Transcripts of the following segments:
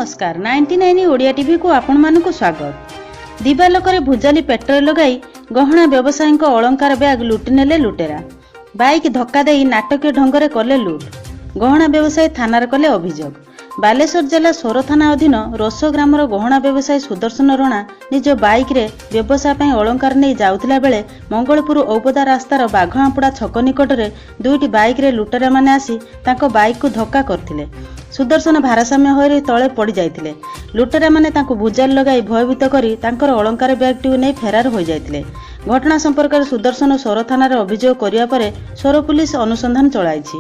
नमस्कार 99 ओडिया टीवी को आपण मानकु स्वागत। दिवालोकरे भुजाली पेट्रोल लगाई गहना व्यवसायी अलंकार बैग लुटि नेले लुटेरा। बाइक धक्का देई नाटकीय ढंगरे कले लुट। गहना व्यवसायी थानार कले अभियोग। बालेश्वर जिला सोर थाना अधीन रोसो ग्रामर गहना व्यवसायी सुदर्शन रणा निज बाइक रे व्यवसाय पई अलंकार नहीं जाउथिला बेले मंगलपुर औपदा रास्तार बाघआपुड़ा छक निकटरे दुईटी बाइक रे लुटेरा माने आसी तांको बाइक को धक्का करथिले। सुदर्शन भारसाम्य होई तळे पड़ी जाइथिले। लुटेरा माने तांको भुजाल लगाई भयभीत करी तांकर अलंकार बैगटी नै फेरार होई जाइथिले। घटना संपर्क में सुदर्शन सोर थानार अभियोग करिया परे सोर पुलिस अनुसंधान चलाइछि।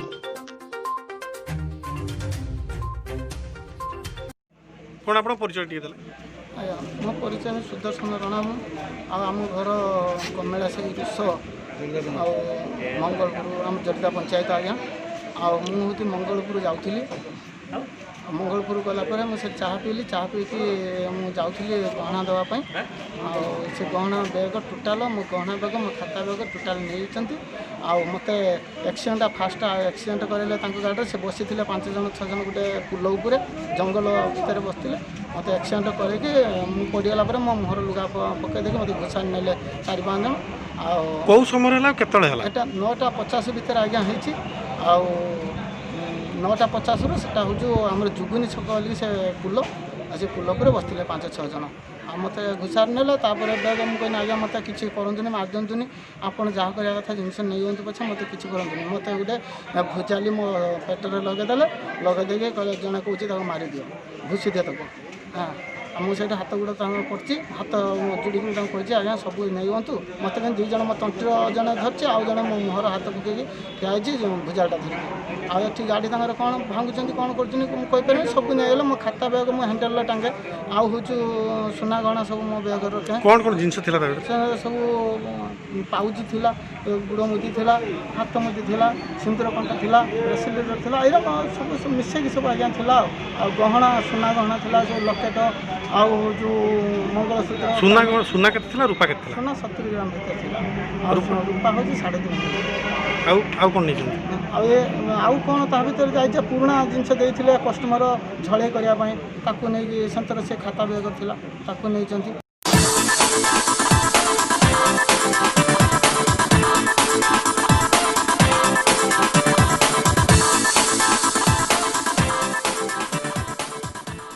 कौन आप परिचय टी मो परिचय सुदर्शन रणा आम घर कमेला से रुष मंगलपुर आम जटिका पंचायत आज्ञा मुझे मंगलपुर जाऊँगी। मंगलपुर गलापर मुझे चाह पीली चाह पीकी मुझे गहना देवाई से गहना बैग टोटाल मो गहना बैग मो खाता बैग टोटाल नहीं मत एक्सीडेंट फास्ट एक्सीडेंट करेले गाड़ी से बसी 5 जन 6 जन गोटे पुल उपर जंगल भितर बसते मत एक्सीडेंट करके पड़गला मो मुहर लुगा पकई देखिए मत घुसा नेले 4-5 जन कौ समय एटा 9:50 भितर आज्ञा होती 9:50 सेटा हूँ आम जुगुनी छक वाली से पुल से पुल पर बसते 5-6 जन मत घुसार नेले बैग मुझे आज्ञा मत किसी करतुनि मार दिंतुनि आपड़ जहाँ करा कथा जिनस नहीं पछे मत कि करतुनि मत गोटे भुजाली मो पेटरे लगेदे कहले जड़े कौन मारी दियो घुसी दिए तक हाँ मुझे हाथ गुड़ा पड़ी हाथ जोड़ी कही आज्ञा सब नहीं मत कहीं 2 जन मो तंत्र जड़े धरचे आउ जड़े मो मुहर हाथ पकईकि ठिया भुजाटा धरिकी आठ गाड़ी कौन भांगुंट कौन कर सब नहीं मो खाता बैग मो हैंडल टांगे आउ हूँ सुना गहना सब मो बैग रखे कौन कौन जिनस सब पाउच थी गुड़ मुदी थी हाथ मुदी थी सिंदूर कंटा थी ब्रेसलेट थी सब मिसेक सब आज्ञा थी गहना सुना गहना थी सब लकेट आउ जो मंगलसूत्र सुना सुना के रूपा के सुना 70 ग्राम भीतर थी रूपा हूँ 3.5 आउ कौन नहीं आउ कौन ता भर जाइए पुराना जिनस देते कस्टमर झड़े करने से खाता बैग थी।